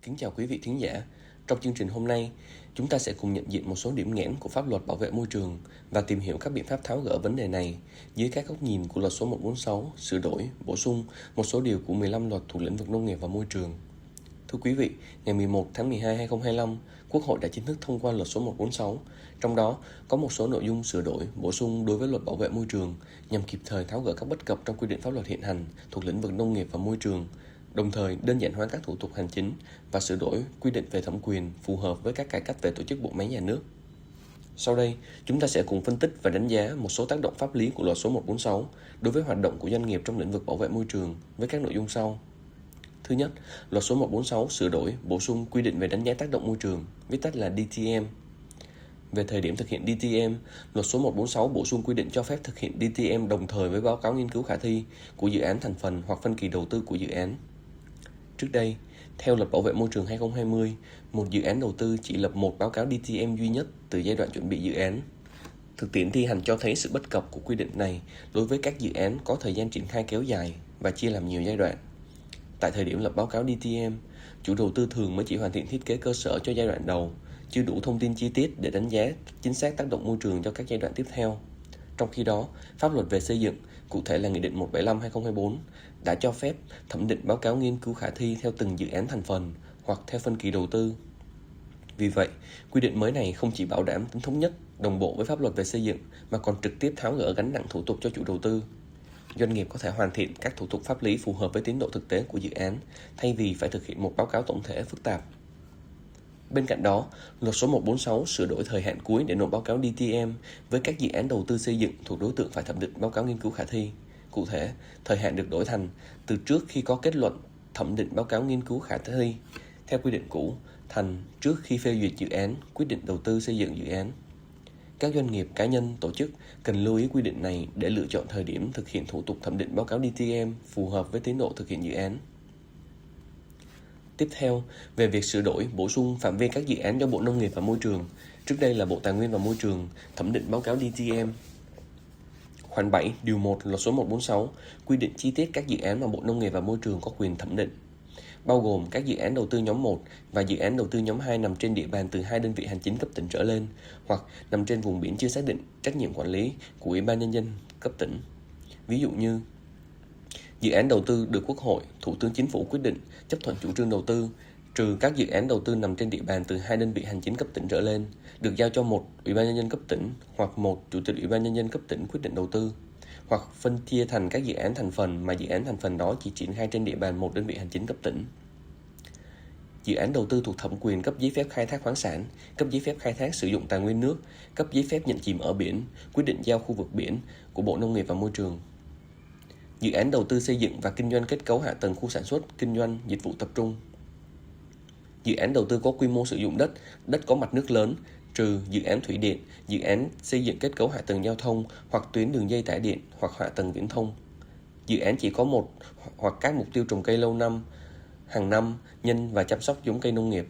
Kính chào quý vị thính giả. Trong chương trình hôm nay, chúng ta sẽ cùng nhận diện một số điểm nghẽn của pháp luật bảo vệ môi trường và tìm hiểu các biện pháp tháo gỡ vấn đề này dưới các góc nhìn của luật số 146 sửa đổi, bổ sung một số điều của 15 luật thuộc lĩnh vực nông nghiệp và môi trường. Thưa quý vị, ngày 11 tháng 12 2025, Quốc hội đã chính thức thông qua luật số 146, trong đó có một số nội dung sửa đổi, bổ sung đối với luật bảo vệ môi trường nhằm kịp thời tháo gỡ các bất cập trong quy định pháp luật hiện hành thuộc lĩnh vực nông nghiệp và môi trường, đồng thời đơn giản hóa các thủ tục hành chính và sửa đổi quy định về thẩm quyền phù hợp với các cải cách về tổ chức bộ máy nhà nước. Sau đây, chúng ta sẽ cùng phân tích và đánh giá một số tác động pháp lý của luật số 146 đối với hoạt động của doanh nghiệp trong lĩnh vực bảo vệ môi trường với các nội dung sau. Thứ nhất, luật số 146 sửa đổi, bổ sung quy định về đánh giá tác động môi trường, viết tắt là DTM. Về thời điểm thực hiện DTM, luật số 146 bổ sung quy định cho phép thực hiện DTM đồng thời với báo cáo nghiên cứu khả thi của dự án thành phần hoặc phân kỳ đầu tư của dự án. Trước đây, theo luật bảo vệ môi trường 2020, một dự án đầu tư chỉ lập một báo cáo DTM duy nhất từ giai đoạn chuẩn bị dự án. Thực tiễn thi hành cho thấy sự bất cập của quy định này đối với các dự án có thời gian triển khai kéo dài và chia làm nhiều giai đoạn. Tại thời điểm lập báo cáo DTM, chủ đầu tư thường mới chỉ hoàn thiện thiết kế cơ sở cho giai đoạn đầu, chưa đủ thông tin chi tiết để đánh giá chính xác tác động môi trường cho các giai đoạn tiếp theo. Trong khi đó, pháp luật về xây dựng, cụ thể là Nghị định 175/2024, đã cho phép thẩm định báo cáo nghiên cứu khả thi theo từng dự án thành phần hoặc theo phân kỳ đầu tư. Vì vậy, quy định mới này không chỉ bảo đảm tính thống nhất, đồng bộ với pháp luật về xây dựng mà còn trực tiếp tháo gỡ gánh nặng thủ tục cho chủ đầu tư. Doanh nghiệp có thể hoàn thiện các thủ tục pháp lý phù hợp với tiến độ thực tế của dự án, thay vì phải thực hiện một báo cáo tổng thể phức tạp. Bên cạnh đó, luật số 146 sửa đổi thời hạn cuối để nộp báo cáo DTM với các dự án đầu tư xây dựng thuộc đối tượng phải thẩm định báo cáo nghiên cứu khả thi. Cụ thể, thời hạn được đổi thành từ trước khi có kết luận thẩm định báo cáo nghiên cứu khả thi theo quy định cũ thành trước khi phê duyệt dự án, quyết định đầu tư xây dựng dự án. Các doanh nghiệp, cá nhân, tổ chức cần lưu ý quy định này để lựa chọn thời điểm thực hiện thủ tục thẩm định báo cáo DTM phù hợp với tiến độ thực hiện dự án. Tiếp theo, về việc sửa đổi, bổ sung phạm vi các dự án do Bộ Nông nghiệp và Môi trường, trước đây là Bộ Tài nguyên và Môi trường, thẩm định báo cáo DTM. Khoản 7, điều 1, luật số 146 quy định chi tiết các dự án mà Bộ Nông nghiệp và Môi trường có quyền thẩm định, bao gồm các dự án đầu tư nhóm 1 và dự án đầu tư nhóm 2 nằm trên địa bàn từ 2 đơn vị hành chính cấp tỉnh trở lên hoặc nằm trên vùng biển chưa xác định trách nhiệm quản lý của Ủy ban Nhân dân cấp tỉnh. Ví dụ như dự án đầu tư được Quốc hội, Thủ tướng Chính phủ quyết định chấp thuận chủ trương đầu tư, trừ các dự án đầu tư nằm trên địa bàn từ 2 đơn vị hành chính cấp tỉnh trở lên, được giao cho một Ủy ban Nhân dân cấp tỉnh hoặc một Chủ tịch Ủy ban Nhân dân cấp tỉnh quyết định đầu tư, hoặc phân chia thành các dự án thành phần mà dự án thành phần đó chỉ triển khai trên địa bàn một đơn vị hành chính cấp tỉnh. Dự án đầu tư thuộc thẩm quyền cấp giấy phép khai thác khoáng sản, cấp giấy phép khai thác sử dụng tài nguyên nước, cấp giấy phép nhận chìm ở biển, quyết định giao khu vực biển của Bộ Nông nghiệp và Môi trường. Dự án đầu tư xây dựng và kinh doanh kết cấu hạ tầng khu sản xuất, kinh doanh, dịch vụ tập trung. Dự án đầu tư có quy mô sử dụng đất, đất có mặt nước lớn, trừ dự án thủy điện, dự án xây dựng kết cấu hạ tầng giao thông hoặc tuyến đường dây tải điện hoặc hạ tầng viễn thông. Dự án chỉ có một hoặc các mục tiêu trồng cây lâu năm, hàng năm, nhân và chăm sóc giống cây nông nghiệp.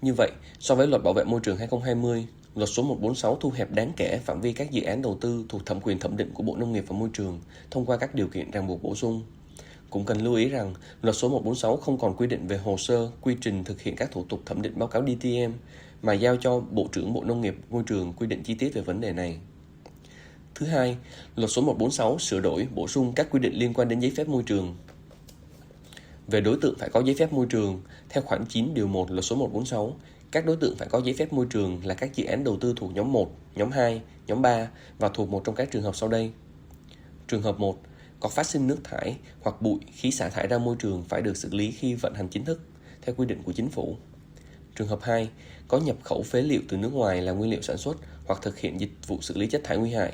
Như vậy, so với luật bảo vệ môi trường 2020, luật số 146 thu hẹp đáng kể phạm vi các dự án đầu tư thuộc thẩm quyền thẩm định của Bộ Nông nghiệp và Môi trường thông qua các điều kiện ràng buộc bổ sung. Cũng cần lưu ý rằng, luật số 146 không còn quy định về hồ sơ, quy trình thực hiện các thủ tục thẩm định báo cáo DTM, mà giao cho Bộ trưởng Bộ Nông nghiệp Môi trường quy định chi tiết về vấn đề này. Thứ hai, luật số 146 sửa đổi, bổ sung các quy định liên quan đến giấy phép môi trường. Về đối tượng phải có giấy phép môi trường, theo khoản 9 điều 1 luật số 146, các đối tượng phải có giấy phép môi trường là các dự án đầu tư thuộc nhóm 1, nhóm 2, nhóm 3 và thuộc một trong các trường hợp sau đây. Trường hợp 1, có phát sinh nước thải hoặc bụi, khí xả thải ra môi trường phải được xử lý khi vận hành chính thức, theo quy định của Chính phủ. Trường hợp 2, có nhập khẩu phế liệu từ nước ngoài là nguyên liệu sản xuất hoặc thực hiện dịch vụ xử lý chất thải nguy hại.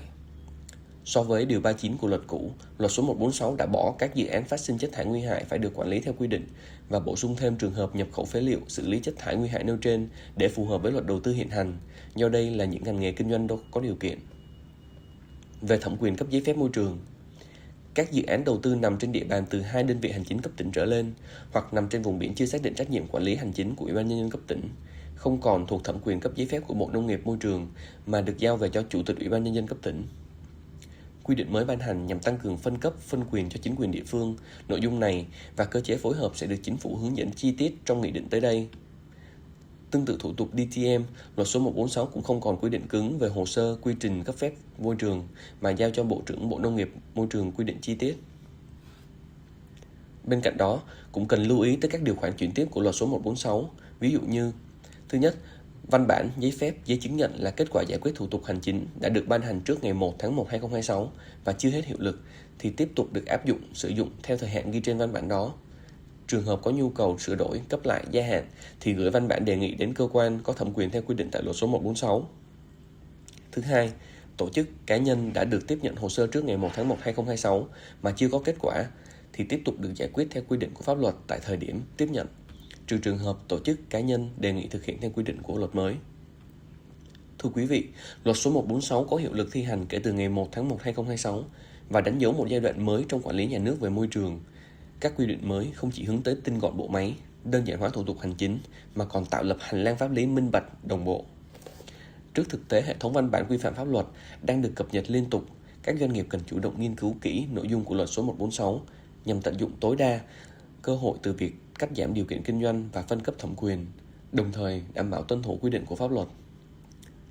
So với điều 39 của luật cũ, luật số 146 đã bỏ các dự án phát sinh chất thải nguy hại phải được quản lý theo quy định và bổ sung thêm trường hợp nhập khẩu phế liệu xử lý chất thải nguy hại nêu trên để phù hợp với luật đầu tư hiện hành, do đây là những ngành nghề kinh doanh có điều kiện. Về thẩm quyền cấp giấy phép môi trường, các dự án đầu tư nằm trên địa bàn từ 2 đơn vị hành chính cấp tỉnh trở lên hoặc nằm trên vùng biển chưa xác định trách nhiệm quản lý hành chính của Ủy ban Nhân dân cấp tỉnh, không còn thuộc thẩm quyền cấp giấy phép của Bộ Nông nghiệp Môi trường mà được giao về cho Chủ tịch Ủy ban Nhân dân cấp tỉnh. quy định mới ban hành nhằm tăng cường phân cấp, phân quyền cho chính quyền địa phương. Nội dung này và cơ chế phối hợp sẽ được Chính phủ hướng dẫn chi tiết trong nghị định tới đây. Tương tự thủ tục DTM, Luật số 146 cũng không còn quy định cứng về hồ sơ, quy trình cấp phép môi trường mà giao cho Bộ trưởng Bộ Nông nghiệp Môi trường quy định chi tiết. Bên cạnh đó, cũng cần lưu ý tới các điều khoản chuyển tiếp của Luật số 146, ví dụ như: thứ nhất, văn bản, giấy phép, giấy chứng nhận là kết quả giải quyết thủ tục hành chính đã được ban hành trước ngày 1 tháng 1 2026 và chưa hết hiệu lực thì tiếp tục được áp dụng, sử dụng theo thời hạn ghi trên văn bản đó. Trường hợp có nhu cầu sửa đổi, cấp lại, gia hạn thì gửi văn bản đề nghị đến cơ quan có thẩm quyền theo quy định tại Luật số 146. Thứ hai, tổ chức, cá nhân đã được tiếp nhận hồ sơ trước ngày 1 tháng 1 2026 mà chưa có kết quả thì tiếp tục được giải quyết theo quy định của pháp luật tại thời điểm tiếp nhận, trừ trường hợp tổ chức, cá nhân đề nghị thực hiện theo quy định của luật mới. Thưa quý vị, Luật số 146 có hiệu lực thi hành kể từ ngày 1 tháng 1 2026 và đánh dấu một giai đoạn mới trong quản lý nhà nước về môi trường. Các quy định mới không chỉ hướng tới tinh gọn bộ máy, đơn giản hóa thủ tục hành chính mà còn tạo lập hành lang pháp lý minh bạch, đồng bộ. Trước thực tế hệ thống văn bản quy phạm pháp luật đang được cập nhật liên tục, các doanh nghiệp cần chủ động nghiên cứu kỹ nội dung của Luật số 146 nhằm tận dụng tối đa cơ hội từ việc cắt giảm điều kiện kinh doanh và phân cấp thẩm quyền, đồng thời đảm bảo tuân thủ quy định của pháp luật.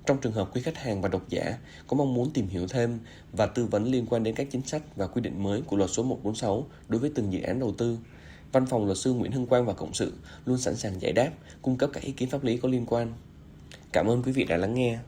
Trong trường hợp quý khách hàng và độc giả có mong muốn tìm hiểu thêm và tư vấn liên quan đến các chính sách và quy định mới của Luật số 146 đối với từng dự án đầu tư, Văn phòng Luật sư Nguyễn Hưng Quang và Cộng sự luôn sẵn sàng giải đáp, cung cấp các ý kiến pháp lý có liên quan. Cảm ơn quý vị đã lắng nghe.